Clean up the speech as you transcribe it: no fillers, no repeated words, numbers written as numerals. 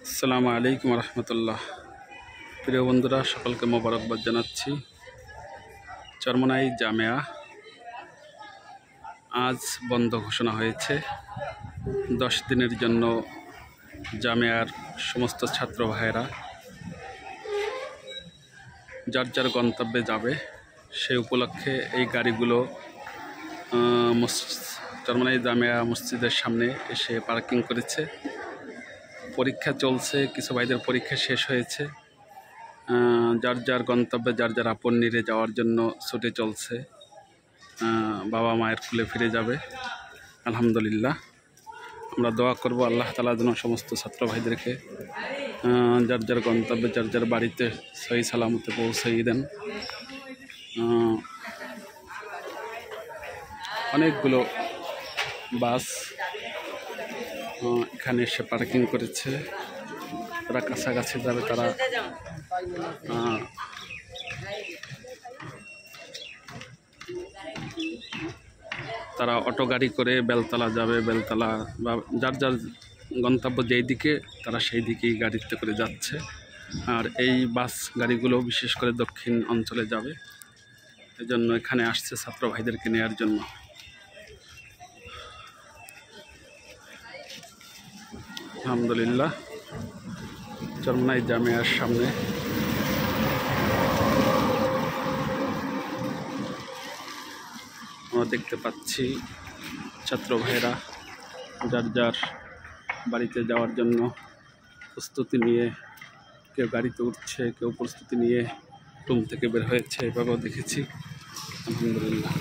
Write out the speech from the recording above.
আসসালামু আলাইকুম রহমতুল্লাহ। প্রিয় বন্ধুরা, সকলকে মোবারকবাদ জানাচ্ছি। চরমোনাই জামেয়া আজ বন্ধ ঘোষণা হয়েছে। 10 দিনের জন্য জামেয়ার সমস্ত ছাত্র ভাইয়েরা যার যার গন্তব্যে যাবে, সেই উপলক্ষে এই গাড়িগুলো চরমোনাই জামেয়া মসজিদের সামনে এসে পার্কিং করেছে। পরীক্ষা চলছে, কিছু ভাইদের পরীক্ষা শেষ হয়েছে। যার যার গন্তব্যে যার যার আপন নিরে যাওয়ার জন্য ছুটে চলছে। বাবা মায়ের কুলে ফিরে যাবে আলহামদুলিল্লাহ। আমরা দোয়া করব আল্লাহ তাআলা যেন সমস্ত ছাত্র ভাইদেরকে যার যার গন্তব্যে যার যার বাড়িতে সহি সালামতে পৌঁছেই দেন। অনেকগুলো বাস এখানে এসে পার্কিং করেছে। যারা কাছাকাছি যাবে তারা অটো গাড়ি করে বেলতলা যাবে। বেলতলা বা যার যার গন্তব্য যেই দিকে তারা সেই দিকেই গাড়িতে করে যাচ্ছে। আর এই বাস গাড়িগুলো বিশেষ করে দক্ষিণ অঞ্চলে যাবে, এজন্য এখানে আসছে ছাত্র ভাইদেরকে নেওয়ার জন্য। আলহামদুলিল্লাহ, চরমোনাই জামেয়ার সামনে আমরা দেখতে পাচ্ছি ছাত্র ভাইরা যার যার বাড়িতে যাওয়ার জন্য প্রস্তুতি নিয়ে, কেউ গাড়িতে উঠছে, কেউ প্রস্তুতি নিয়ে রুম থেকে বের হয়েছে, এভাবেও দেখেছি। আলহামদুলিল্লাহ।